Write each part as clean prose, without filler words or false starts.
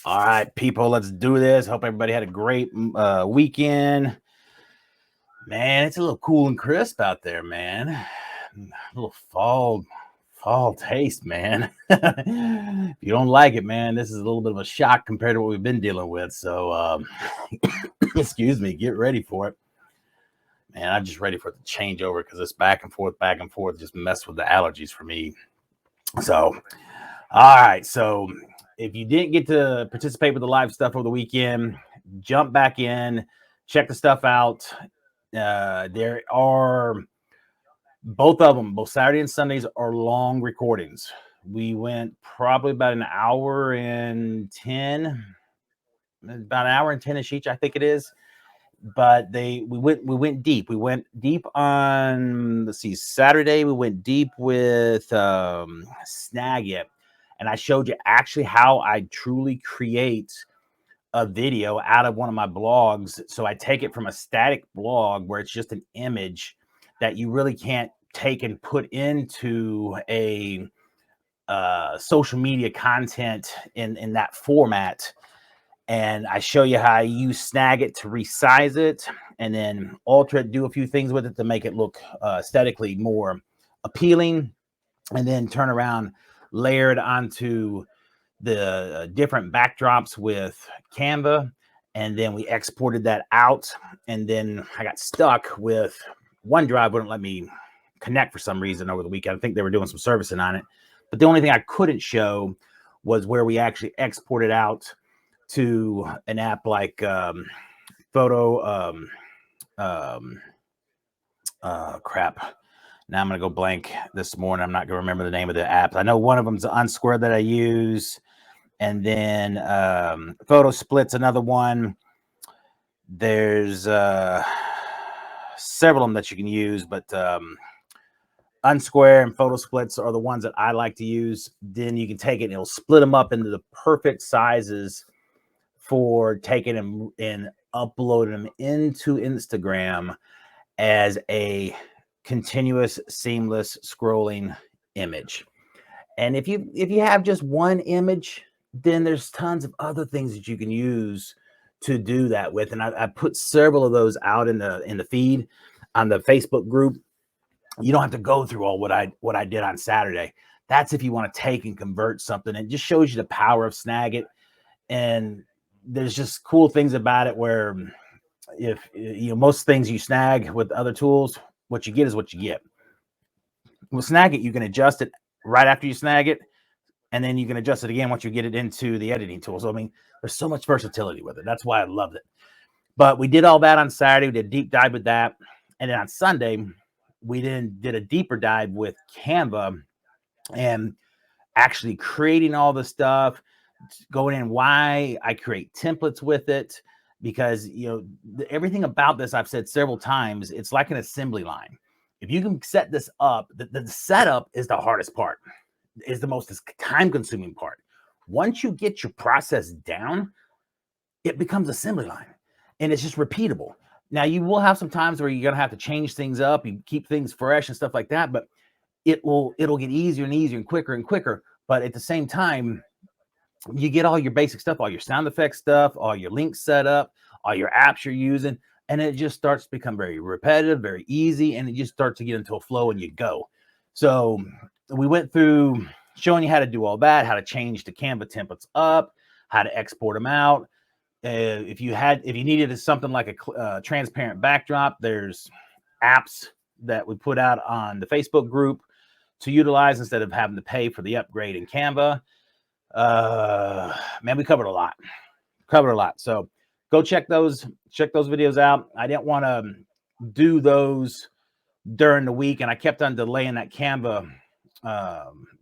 All right, people, let's do this. Hope everybody had a great weekend. Man, it's a little cool and crisp out there, man. A little fall taste, man. If you don't like it, man, this is a little bit of a shock compared to what we've been dealing with. So, excuse me, get ready for it. Man, I'm just ready for it to change over because this back and forth just mess with the allergies for me. So, all right. So, if you didn't get to participate with the live stuff over the weekend, jump back in, check the stuff out. There are both of them, both Saturday and Sundays, are long recordings. We went probably about an hour and 10, about an hour and 10ish each, I think it is. But we went deep. We went deep on, let's see, Saturday. We went deep with Snagit, and I showed you actually how I truly create a video out of one of my blogs. So I take it from a static blog where it's just an image that you really can't take and put into a social media content in that format. And I show you how I use Snagit to resize it and then alter it, do a few things with it to make it look aesthetically more appealing, and then turn around, layer it onto the different backdrops with Canva. And then we exported that out. And then I got stuck with OneDrive wouldn't let me connect for some reason over the weekend. I think they were doing some servicing on it. But the only thing I couldn't show was where we actually exported out to an app like Photo. Crap. Now I'm going to go blank this morning. I'm not going to remember the name of the apps. I know one of them's Unsquare that I use. And then Photo Split's another one. There's several of them that you can use, but Unsquare and Photo Splits are the ones that I like to use. Then you can take it and it'll split them up into the perfect sizes for taking them and uploading them into Instagram as a continuous, seamless scrolling image. And if you have just one image, then there's tons of other things that you can use to do that with. And I put several of those out in the feed on the Facebook group. You don't have to go through all what I did on Saturday. That's if you want to take and convert something. It just shows you the power of Snagit. And there's just cool things about it where if most things you snag with other tools, what you get is what you get. With Snagit, you can adjust it right after you snag it, and then you can adjust it again once you get it into the editing tool. So, I mean, there's so much versatility with it. That's why I loved it. But we did all that on Saturday. We did a deep dive with that. And then on Sunday, we did a deeper dive with Canva and actually creating all the stuff, going in why I create templates with it. Because, everything about this, I've said several times, it's like an assembly line. If you can set this up, the setup is the hardest part, is the most time-consuming part. Once you get your process down, it becomes assembly line, and it's just repeatable. Now, you will have some times where you're going to have to change things up, you keep things fresh and stuff like that, but it'll get easier and easier and quicker. But at the same time, you get all your basic stuff, all your sound effects stuff, all your links set up, all your apps you're using, and it just starts to become very repetitive, very easy, and it just starts to get into a flow and you go. So we went through showing you how to do all that, how to change the Canva templates up, how to export them out. If you needed something like a transparent backdrop, there's apps that we put out on the Facebook group to utilize instead of having to pay for the upgrade in Canva. Man, we covered a lot. So go check those videos out. I didn't want to do those during the week, and I kept on delaying that Canva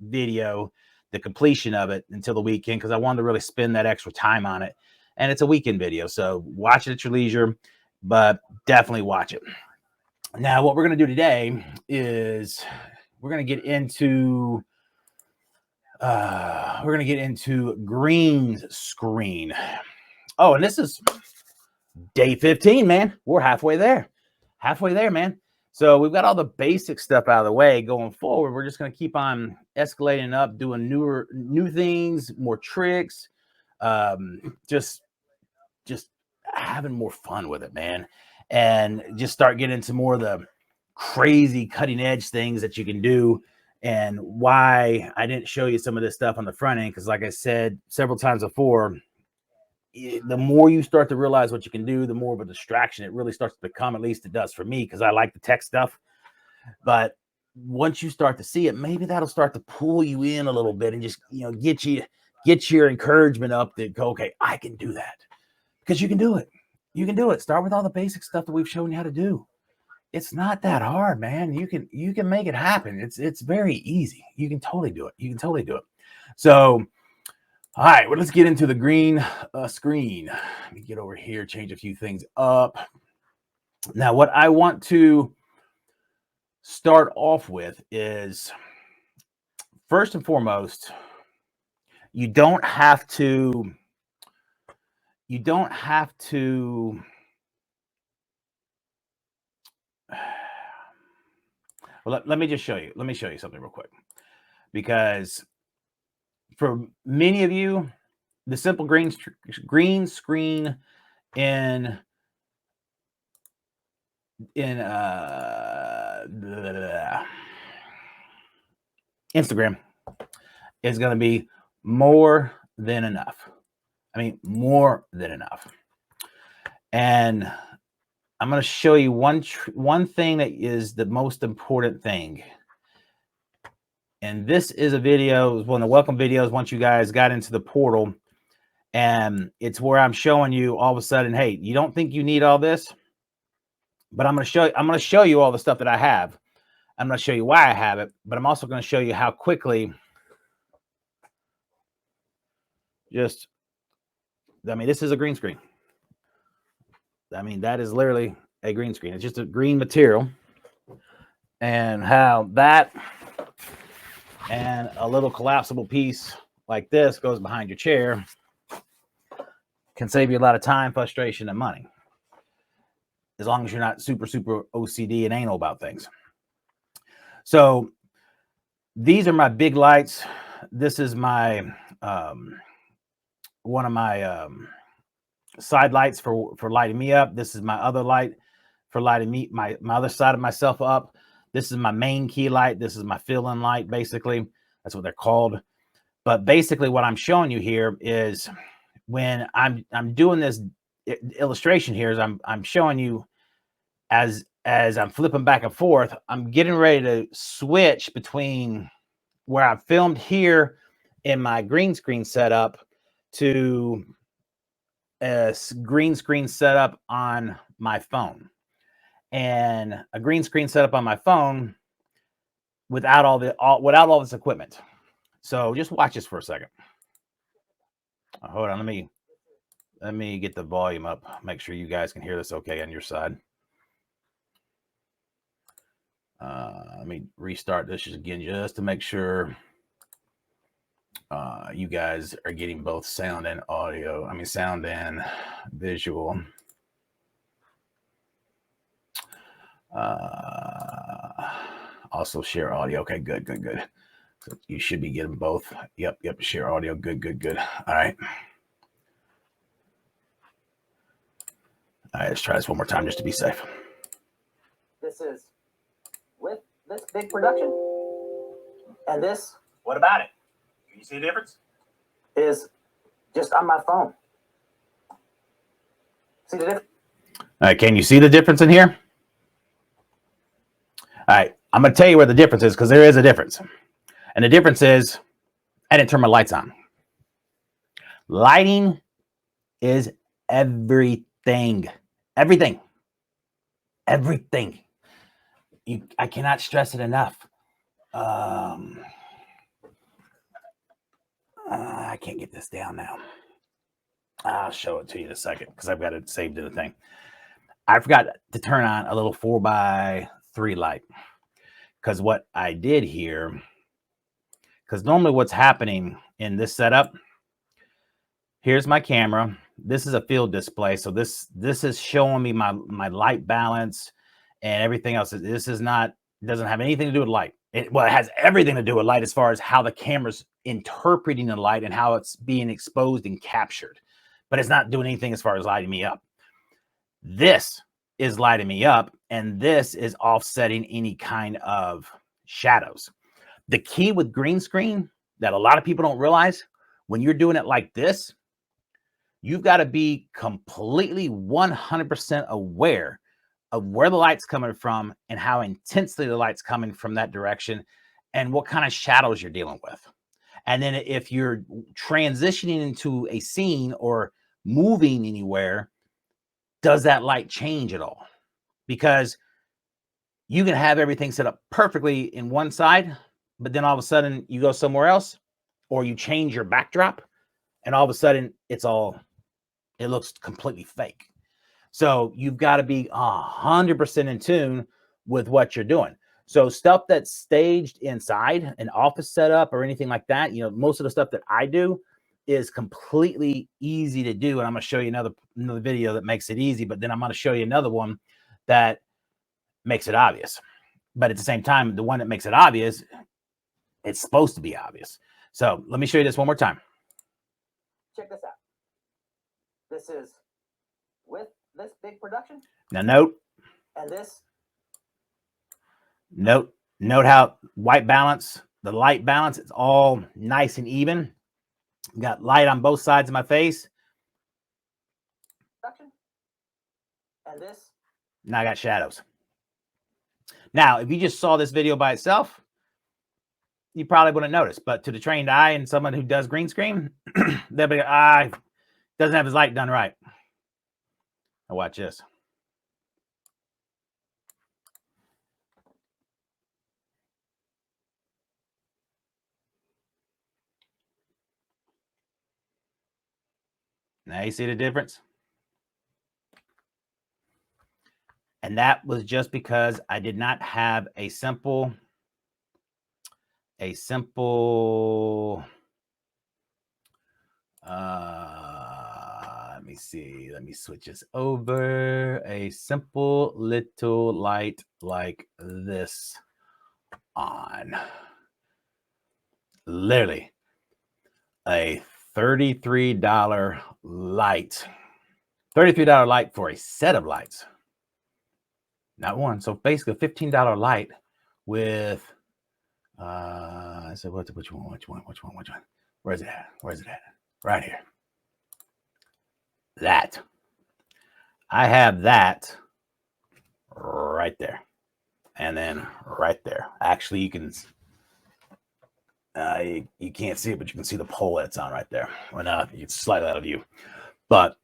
video, the completion of it, until the weekend because I wanted to really spend that extra time on it. And it's a weekend video, so watch it at your leisure, but definitely watch it. Now, what we're going to do today is we're going to get into green screen. Oh, and this is day 15, man. We're halfway there, man. So we've got all the basic stuff out of the way. Going forward, we're just going to keep on escalating up, doing new things, more tricks, Just having more fun with it, man, and just start getting into more of the crazy cutting edge things that you can do. And why I didn't show you some of this stuff on the front end, because like I said several times before, the more you start to realize what you can do, the more of a distraction it really starts to become. At least it does for me, because I like the tech stuff. But once you start to see it, maybe that'll start to pull you in a little bit and just, get your encouragement up to go, okay, I can do that. Because you can do it. You can do it. Start with all the basic stuff that we've shown you how to do. It's not that hard, man. You can make it happen. It's very easy. You can totally do it. You can totally do it. So, all right, well, let's get into the green screen. Let me get over here, change a few things up. Now, what I want to start off with is, first and foremost, you don't have to well, let me just show you. Let me show you something real quick, because for many of you, the simple green screen in Instagram is going to be more than enough. I mean, more than enough. And I'm going to show you one thing that is the most important thing. And this is a video, it was one of the welcome videos once you guys got into the portal. And it's where I'm showing you all of a sudden, hey, you don't think you need all this, but I'm going to show you all the stuff that I have. I'm going to show you why I have it, but I'm also going to show you how quickly this is a green screen. I mean, that is literally a green screen. It's just a green material, and how that and a little collapsible piece like this goes behind your chair can save you a lot of time, frustration, and money, as long as you're not super OCD and anal about things. So these are my big lights. This is my one of my side lights for lighting me up. This is my other light for lighting me my other side of myself up. This is my main key light. This is my fill-in light, basically. That's what they're called. But basically what I'm showing you here is, when I'm doing this illustration here, is I'm showing you as I'm flipping back and forth, I'm getting ready to switch between where I filmed here in my green screen setup to a green screen setup on my phone, and a green screen setup on my phone without all this equipment. So just watch this for a second. Hold on, let me get the volume up, make sure you guys can hear this okay on your side. Let me restart this again just to make sure you guys are getting both sound and audio. I mean, sound and visual. Also share audio. Okay, good. So you should be getting both. Yep. Share audio. Good. All right. Let's try this one more time just to be safe. This is with this big production. And this. What about it? Can you see the difference? Is just on my phone. See the difference? All right. Can you see the difference in here? All right. I'm going to tell you where the difference is, because there is a difference. And the difference is, I didn't turn my lights on. Lighting is everything. Everything. I cannot stress it enough. I can't get this down now. I'll show it to you in a second, because I've got it saved in the thing. I forgot to turn on a little 4x3 light, because what I did here, because normally what's happening in this setup, here's my camera. This is a field display. So this is showing me my light balance and everything else. This is not, doesn't have anything to do with light. It has everything to do with light as far as how the camera's interpreting the light and how it's being exposed and captured, but it's not doing anything as far as lighting me up. This is lighting me up, and this is offsetting any kind of shadows. The key with green screen that a lot of people don't realize, when you're doing it like this, you've got to be completely 100% aware of where the light's coming from and how intensely the light's coming from that direction and what kind of shadows you're dealing with. And then if you're transitioning into a scene or moving anywhere, does that light change at all? Because you can have everything set up perfectly in one side, but then all of a sudden you go somewhere else, or you change your backdrop, and all of a sudden it looks completely fake. So you've got to be 100% in tune with what you're doing. So stuff that's staged inside an office setup or anything like that, most of the stuff that I do is completely easy to do. And I'm going to show you another video that makes it easy, but then I'm going to show you another one that makes it obvious. But at the same time, the one that makes it obvious, it's supposed to be obvious. So let me show you this one more time. Check this out. This is with this big production. Now note. And this. Note how white balance, the light balance, it's all nice and even. Got light on both sides of my face. And this. Now I got shadows. Now, if you just saw this video by itself, you probably wouldn't notice. But to the trained eye and someone who does green screen, they'll be like, doesn't have his light done right. Now watch this. Now you see the difference? And that was just because I did not have a simple, let me see, let me switch this over, a simple little light like this on. Literally a $33 light. $33 light for a set of lights. Not one. So basically a $15 light with so which one? Where's it at? Right here. That. I have that right there. And then right there. Actually, you can you can't see it, but you can see the pole that's on right there. Well, it's slightly out of view. But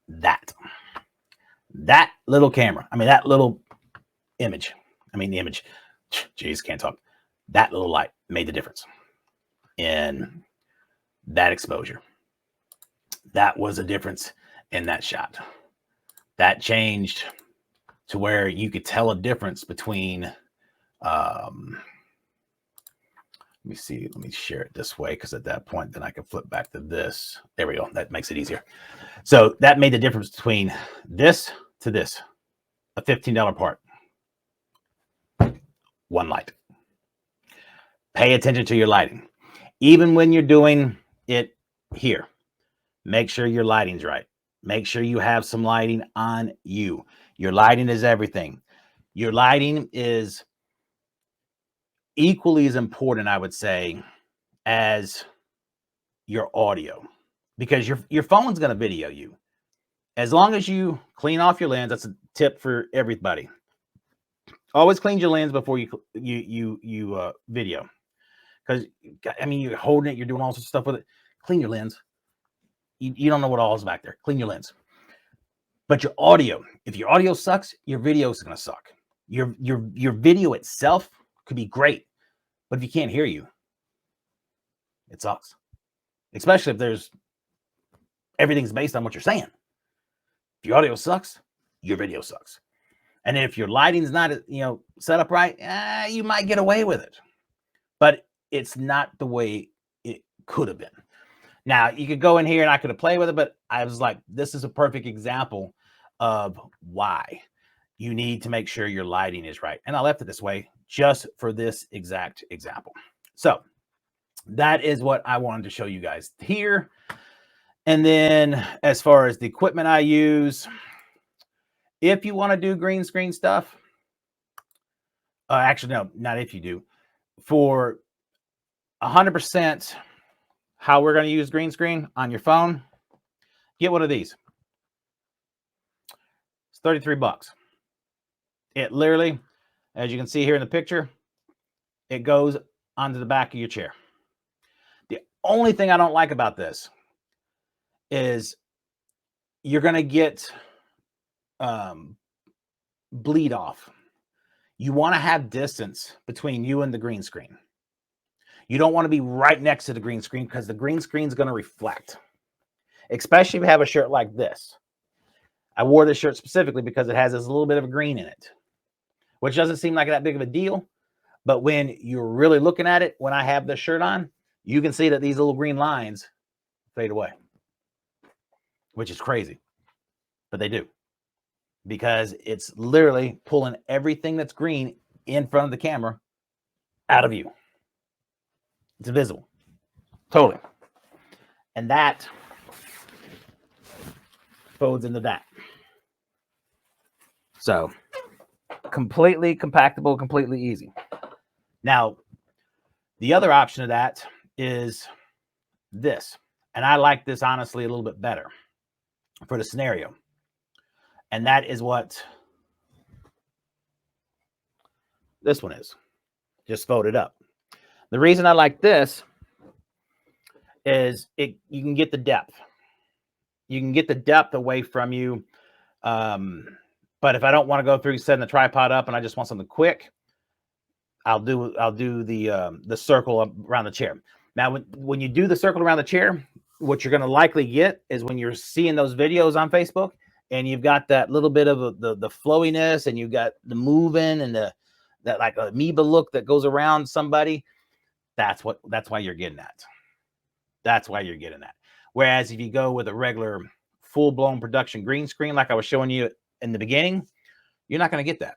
that little camera, that little image, geez, can't talk. That little light made the difference in that exposure. That was a difference in that shot. That changed to where you could tell a difference between, let me see, let me share it this way, because at that point, then I can flip back to this. There we go. That makes it easier. So that made the difference between this to this, a $15 part. One light. Pay attention to your lighting. Even when you're doing it here, make sure your lighting's right. Make sure you have some lighting on you. Your lighting is everything. Your lighting is equally as important, I would say, as your audio, because your phone's going to video you. As long as you clean off your lens, that's a tip for everybody. Always clean your lens before you video, because you're holding it, you're doing all sorts of stuff with it. Clean your lens. You don't know what all is back there. Clean your lens. But your audio, if your audio sucks, your video is going to suck. Your video itself could be great, but if you can't hear you, it sucks. Especially if everything's based on what you're saying. If your audio sucks, your video sucks. And if your lighting's not, set up right, you might get away with it. But it's not the way it could have been. Now, you could go in here and I could have played with it, but I was like, this is a perfect example of why you need to make sure your lighting is right. And I left it this way just for this exact example. So that is what I wanted to show you guys here. And then as far as the equipment I use, if you want to do green screen stuff, actually, no, not if you do, for 100% how we're going to use green screen on your phone, get one of these. It's 33 bucks. It literally, as you can see here in the picture, it goes onto the back of your chair. The only thing I don't like about this is you're going to get bleed off. You want to have distance between you and the green screen. You don't want to be right next to the green screen because the green screen is going to reflect, especially if you have a shirt like this. I wore this shirt specifically because it has this little bit of a green in it, which doesn't seem like that big of a deal. But when you're really looking at it, when I have this shirt on, you can see that these little green lines fade away, which is crazy, but they do, because it's literally pulling everything that's green in front of the camera out of view. It's invisible, totally. And that folds into that. So completely compactable, completely easy. Now, the other option of that is this. And I like this, honestly, a little bit better for the scenario. And that is what this one is. Just folded up. The reason I like this is you can get the depth. You can get the depth away from you. But if I don't want to go through setting the tripod up and I just want something quick, I'll do the circle around the chair. Now, when you do the circle around the chair, what you're going to likely get is when you're seeing those videos on Facebook and you've got that little bit of the flowiness and you've got the moving and that like amoeba look that goes around somebody. That's why you're getting that. That's why you're getting that. Whereas if you go with a regular full-blown production green screen, like I was showing you in the beginning, you're not going to get that.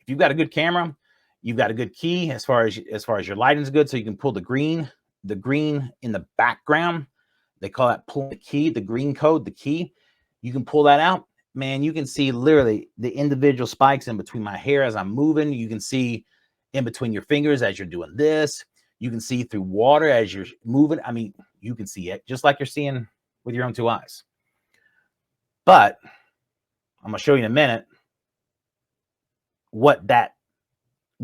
If you've got a good camera, you've got a good key as far as your lighting's good, so you can pull the green in the background. They call that pull the key, the green code, the key. You can pull that out, man. You can see literally the individual spikes in between my hair as I'm moving. You can see in between your fingers as you're doing this. You can see through water as you're moving. I mean, you can see it just like you're seeing with your own two eyes. But I'm going to show you in a minute what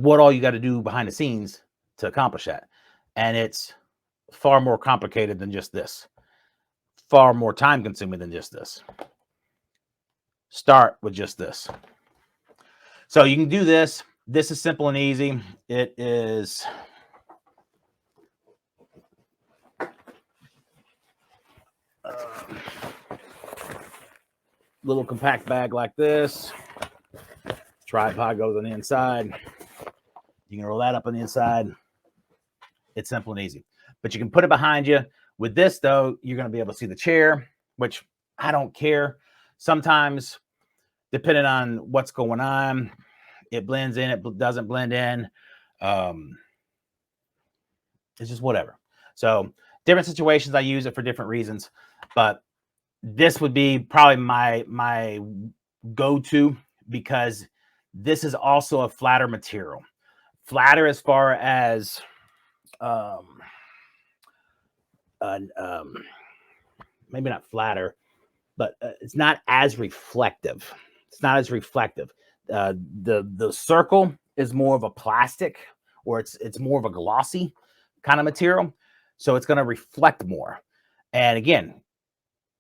all you got to do behind the scenes to accomplish that. And it's far more complicated than just this. Far more time consuming than just this. Start with just this. So you can do this. This is simple and easy. It is little compact bag like this. Tripod goes on the inside. You can roll that up on the inside. It's simple and easy. But you can put it behind you. With this, though, you're going to be able to see the chair, which I don't care. Sometimes, depending on what's going on, it blends in, it doesn't blend in. It's just whatever. So different situations, I use it for different reasons. But this would be probably my go-to, because this is also a flatter material. Flatter as far as maybe not flatter, but it's not as reflective. It's not as reflective. The circle is more of a plastic, or it's more of a glossy kind of material, so it's going to reflect more. And again,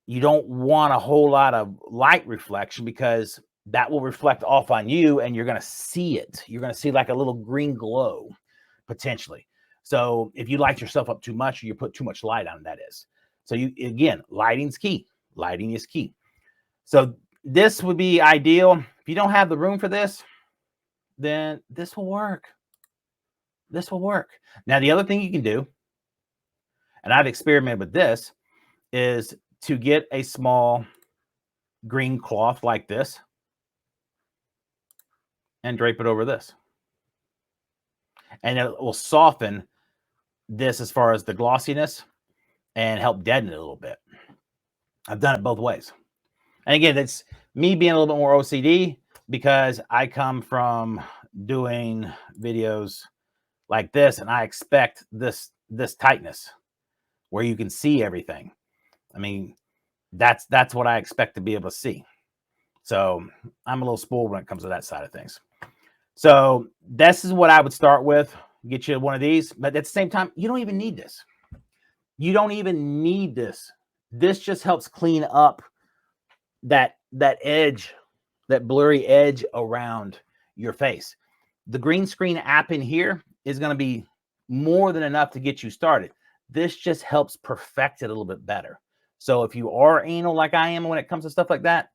you don't want a whole lot of light reflection, because that will reflect off on you and you're going to see it. You're going to see like a little green glow potentially. So if you light yourself up too much, or you put too much light on, that is. So again, lighting's key. Lighting is key. So this would be ideal. If you don't have the room for this, then this will work. This will work. Now, the other thing you can do, and I've experimented with this, is to get a small green cloth like this and drape it over this. And it will soften this as far as the glossiness and help deaden it a little bit. I've done it both ways. And again, it's me being a little bit more OCD because I come from doing videos like this and I expect this tightness where you can see everything. I mean, that's what I expect to be able to see. So I'm a little spoiled when it comes to that side of things. So this is what I would start with. Get you one of these, but at the same time, you don't even need this. You don't even need this. This just helps clean up that edge, that blurry edge around your face. The green screen app in here is going to be more than enough to get you started. This just helps perfect it a little bit better. So if you are anal like I am when it comes to stuff like that,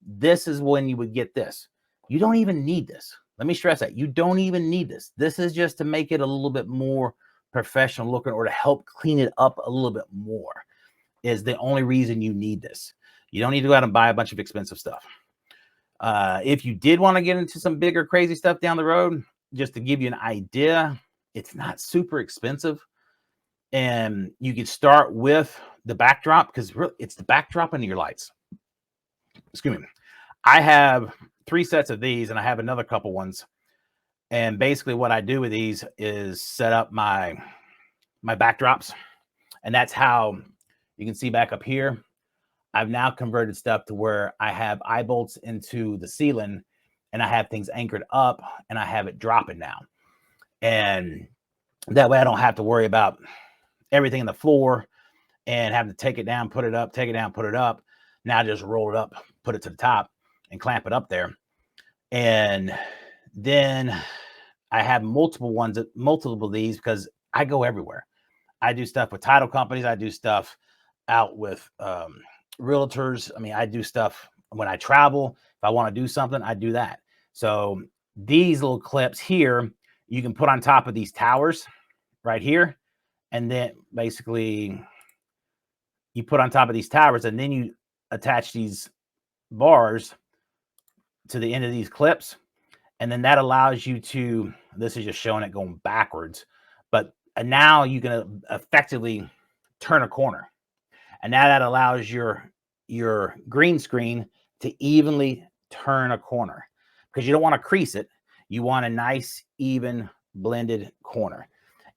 this is when you would get this. You don't even need this. Let me stress that. You don't even need this. This is just to make it a little bit more professional looking or to help clean it up a little bit more is the only reason you need this. You don't need to go out and buy a bunch of expensive stuff. If you did want to get into some bigger, crazy stuff down the road, just to give you an idea, it's not super expensive. And you can start with the backdrop because it's the backdrop into your lights. Excuse me. I have 3 sets of these and I have another couple ones. And basically what I do with these is set up my backdrops. And that's how you can see back up here. I've now converted stuff to where I have eye bolts into the ceiling and I have things anchored up and I have it dropping now. And that way I don't have to worry about everything in the floor and having to take it down, put it up, take it down, put it up. Now just roll it up, put it to the top and clamp it up there. And then I have multiple of these because I go everywhere. I do stuff with title companies. I do stuff out with realtors. I mean, I do stuff when I travel. If I want to do something, I do that. So these little clips here, you can put on top of these towers right here. And then basically you put on top of these towers and then you attach these bars to the end of these clips. And then that allows you to, this is just showing it going backwards, but now you can effectively turn a corner. And now that allows your green screen to evenly turn a corner because you don't want to crease it. You want a nice, even blended corner.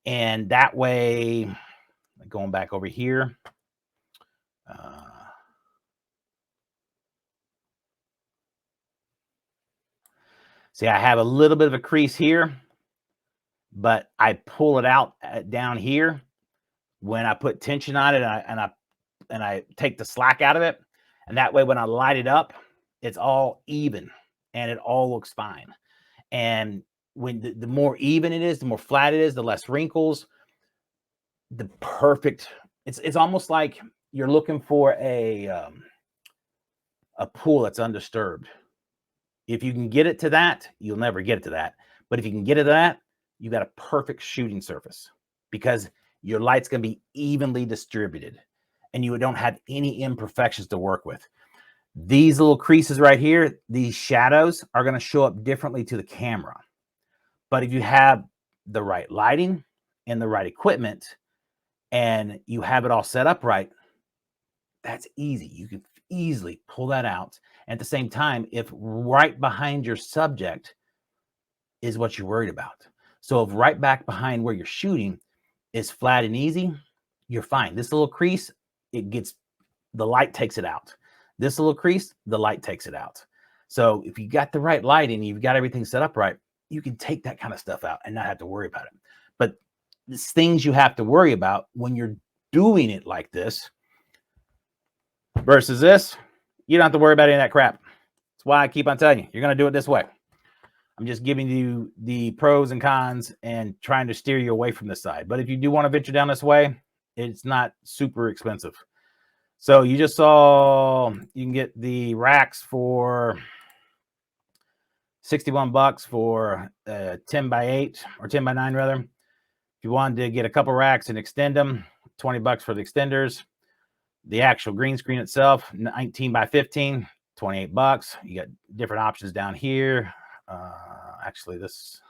And that way, going back over here, see, I have a little bit of a crease here, but I pull it out down here when I put tension on it and I take the slack out of it. And that way, when I light it up, it's all even and it all looks fine. And when the more even it is, the more flat it is, the less wrinkles, the perfect, it's almost like you're looking for a pool that's undisturbed. If you can get it to that, you'll never get it to that. But if you can get it to that, you got a perfect shooting surface because your light's going to be evenly distributed and you don't have any imperfections to work with. These little creases right here, these shadows are going to show up differently to the camera. But if you have the right lighting and the right equipment and you have it all set up right, that's easy. You can easily pull that out. And at the same time, if right behind your subject is what you're worried about. So if right back behind where you're shooting is flat and easy, you're fine. This little crease, the light takes it out. This little crease, the light takes it out. So if you got the right lighting, you've got everything set up right, you can take that kind of stuff out and not have to worry about it. But it's things you have to worry about when you're doing it like this versus this, you don't have to worry about any of that crap. That's why I keep on telling you, you're going to do it this way. I'm just giving you the pros and cons and trying to steer you away from this side. But if you do want to venture down this way, it's not super expensive. So you just saw, you can get the racks for $61 for 10 by 8 or 10 by 9 rather. If you wanted to get a couple racks and extend them, $20 for the extenders. The actual green screen itself, 19 by 15, $28. You got different options down here. Actually, this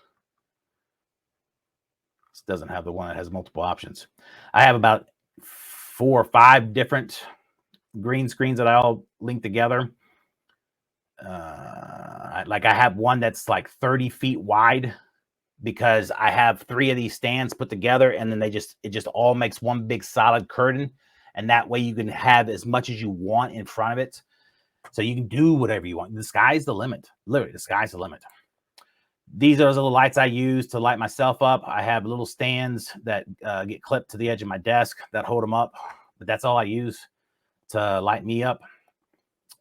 This doesn't have the one that has multiple options. I have about 4 or 5 different green screens that I all link together. Like I have one that's like 30 feet wide because I have 3 of these stands put together, and then it just all makes one big solid curtain. And that way you can have as much as you want in front of it. So you can do whatever you want. The sky's the limit. Literally, the sky's the limit. These are those little lights I use to light myself up. I have little stands that get clipped to the edge of my desk that hold them up. But that's all I use to light me up.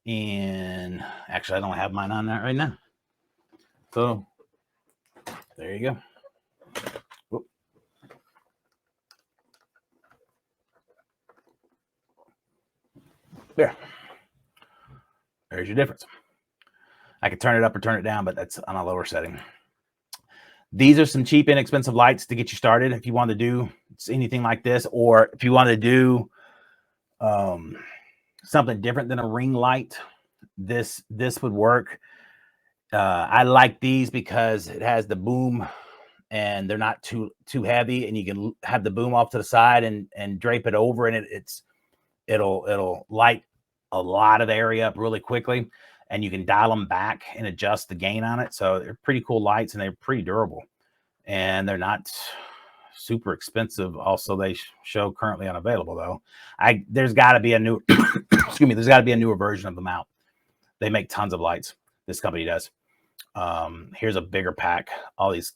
And actually, I don't have mine on that right now. So there you go. Whoop. There. There's your difference. I can turn it up or turn it down, but that's on a lower setting. These are some cheap, inexpensive lights to get you started if you want to do anything like this, or if you want to do something different than a ring light. This would work. I like these because it has the boom, and they're not too heavy, and you can have the boom off to the side and drape it over, and it'll light a lot of the area up really quickly, and you can dial them back and adjust the gain on it. So they're pretty cool lights, and they're pretty durable, and they're not super expensive. Also, they show currently unavailable though. There's got to be a new excuse me, there's got to be a newer version of them out. They make tons of lights. This company does. Here's a bigger pack. All these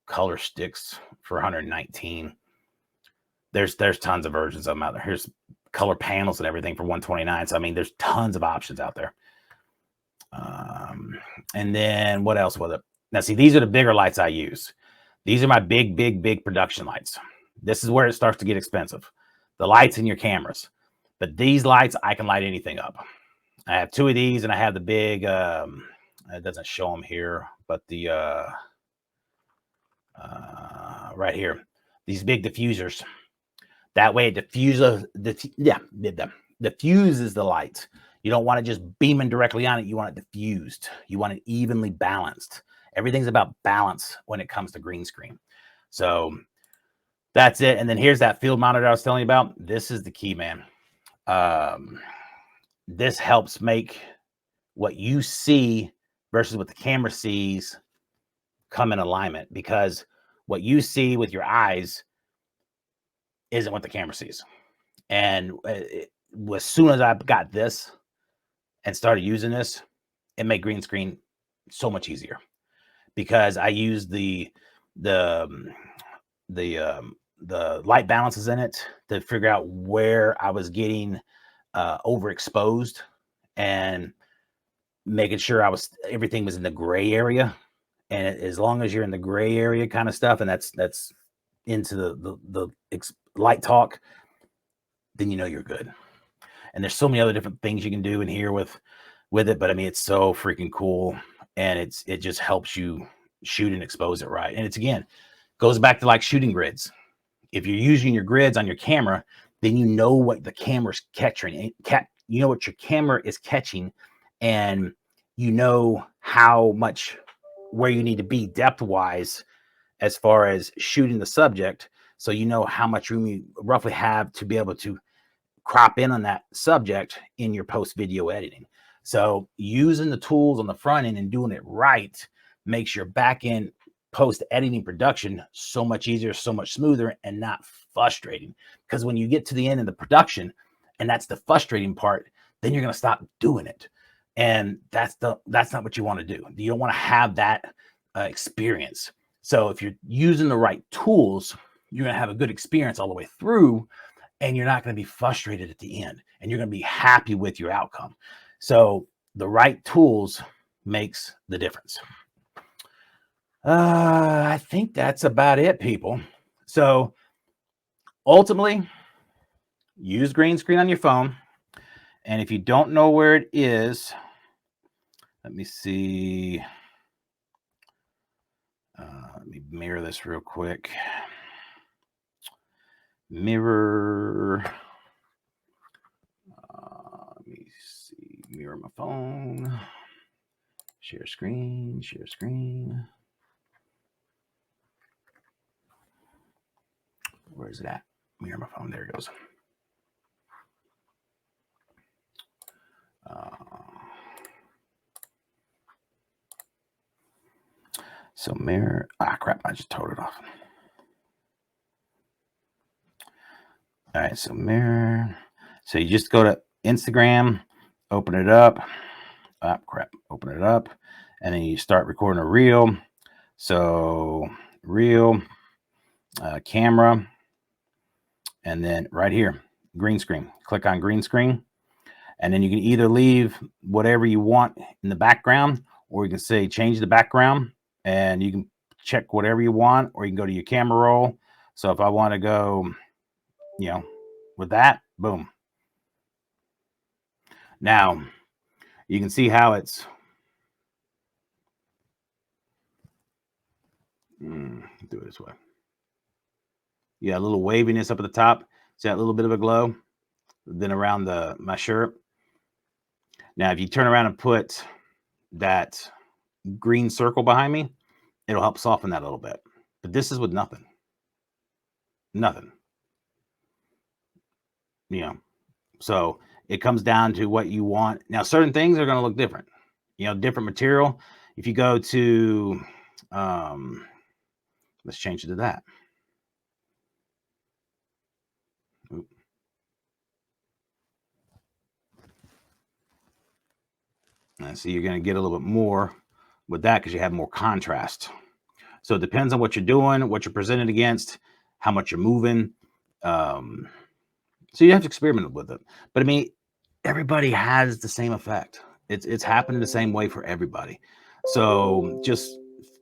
color sticks for $119. There's tons of versions of them out there. Here's color panels and everything for $129. So I mean, there's tons of options out there. And then what else was it? Now, see, these are the bigger lights I use. These are my big production lights. This is where it starts to get expensive. The lights in your cameras. But these lights, I can light anything up. I have 2 of these, and I have the big, it doesn't show them here, but the, right here, these big diffusers. That way it diffuses the light. You don't want it just beaming directly on it. You want it diffused. You want it evenly balanced. Everything's about balance when it comes to green screen. So that's it. And then here's that field monitor I was telling you about. This is the key, man. This helps make what you see versus what the camera sees come in alignment, because what you see with your eyes isn't what the camera sees. And as soon as I got this and started using this, it made green screen so much easier, because I use the light balances in it to figure out where I was getting overexposed, and making sure everything was in the gray area. And as long as you're in the gray area kind of stuff, and that's into the light talk, then you know you're good. And there's so many other different things you can do in here with it, but I mean, it's so freaking cool, and it just helps you shoot and expose it right. And it's, again, goes back to like shooting grids. If you're using your grids on your camera, then you know what the camera's catching. You know what your camera is catching, and you know how much, where you need to be depth wise as far as shooting the subject. So you know how much room you roughly have to be able to crop in on that subject in your post video editing. So using the tools on the front end and doing it right makes your back end post editing production so much easier, so much smoother, and not frustrating. Because when you get to the end of the production, and that's the frustrating part, then you're going to stop doing it. And that's not what you want to do. You don't want to have that experience. So if you're using the right tools, you're going to have a good experience all the way through, and you're not going to be frustrated at the end, and you're going to be happy with your outcome. So the right tools makes the difference. I think that's about it, people. So ultimately, use green screen on your phone. And if you don't know where it is, let me see. Let me mirror this real quick. Mirror. Let me see. Mirror my phone. Share screen. Share screen. Where's it at? Mirror my phone. There it goes. So mirror. Ah, crap! I just tore it off. All right. So mirror. So you just go to Instagram, open it up. Ah, crap! Open it up, and then you start recording a reel. So reel, camera, and then right here, green screen. Click on green screen. And then you can either leave whatever you want in the background, or you can say change the background, and you can check whatever you want, or you can go to your camera roll. So if I want to go, with that, boom. Now you can see how it's do it this way. Yeah, a little waviness up at the top. See that little bit of a glow? Then around my shirt. Now, if you turn around and put that green circle behind me, it'll help soften that a little bit. But this is with nothing. Nothing. So it comes down to what you want. Now, certain things are going to look different. Different material. If you go to, let's change it to that. So you're going to get a little bit more with that because you have more contrast. So it depends on what you're doing, what you're presented against, how much you're moving. So you have to experiment with it. But I mean, everybody has the same effect. It's happening the same way for everybody. So just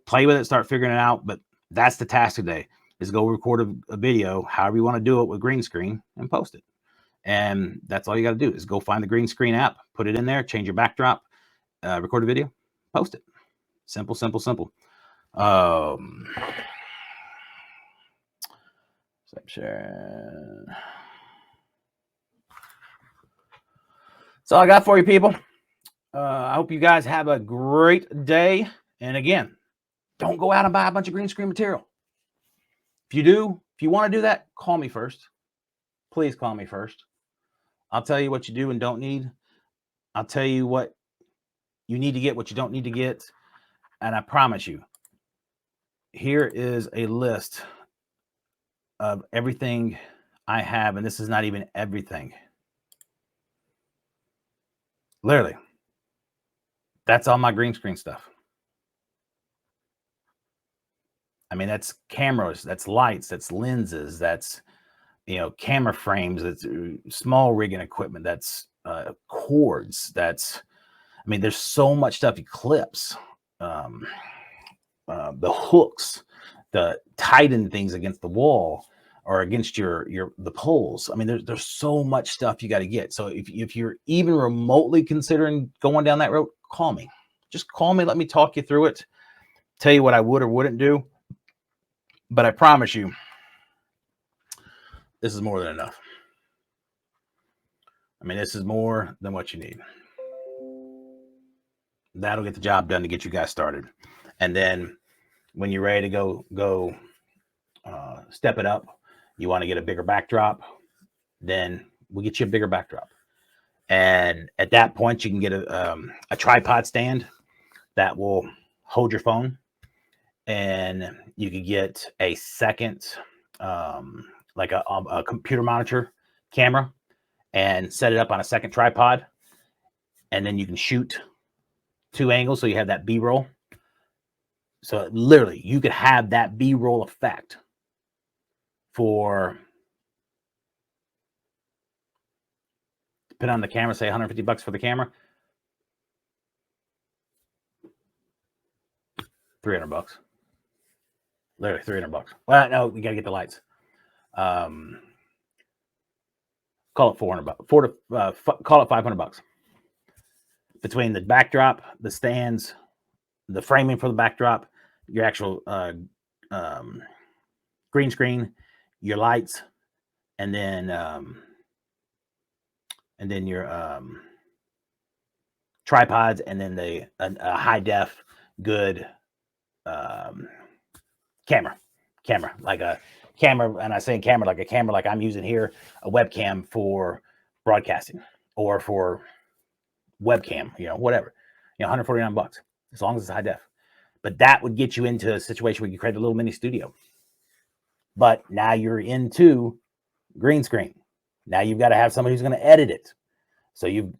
play with it, start figuring it out. But that's the task today, is go record a video, however you want to do it, with green screen, and post it. And that's all you got to do, is go find the green screen app, put it in there, change your backdrop, record a video, post it. Simple, simple, simple. That's all I got for you, people. I hope you guys have a great day. And again, don't go out and buy a bunch of green screen material. If you want to do that, call me first. Please call me first. I'll tell you what you do and don't need. I'll tell you what you need to get, what you don't need to get. And I promise you, here is a list of everything I have. And this is not even everything. Literally, that's all my green screen stuff. I mean, that's cameras, that's lights, that's lenses, that's, camera frames, that's small rigging equipment, that's cords, there's so much stuff, clips, the hooks, the tighten things against the wall or against the poles. I mean, there's so much stuff you got to get. So if you're even remotely considering going down that road, call me. Just call me. Let me talk you through it. Tell you what I would or wouldn't do. But I promise you, this is more than enough. I mean, this is more than what you need. That'll get the job done to get you guys started. And then when you're ready to go step it up, you want to get a bigger backdrop, then we'll get you a bigger backdrop. And at that point, you can get a tripod stand that will hold your phone. And you could get a second, like a computer monitor camera, and set it up on a second tripod. And then you can shoot 2 angles, so you have that B-roll. So literally, you could have that B-roll effect for, put on the camera, say $150 for the camera, $300. Literally $300. Well, no, we gotta get the lights. Call it $400. Call it $500 between the backdrop, the stands, the framing for the backdrop, your actual green screen, your lights, and then your tripods, and then a high def good camera, like camera, and I say camera like I'm using here, a webcam for broadcasting or for webcam, whatever, $149 as long as it's high def. But that would get you into a situation where you create a little mini studio. But now you're into green screen. Now you've got to have somebody who's going to edit it. So you've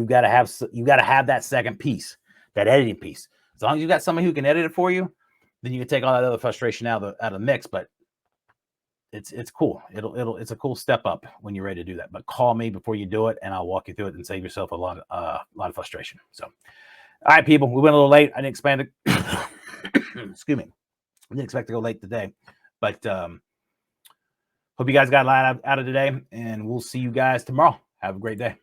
got to have that second piece, that editing piece. As long as you've got somebody who can edit it for you, then you can take all that other frustration out of the mix. But it's cool. It's a cool step up when you're ready to do that. But call me before you do it, and I'll walk you through it and save yourself a lot of frustration. So, all right, people, we went a little late. I didn't expect it. Excuse me. I didn't expect to go late today, but hope you guys got a lot out of today, and we'll see you guys tomorrow. Have a great day.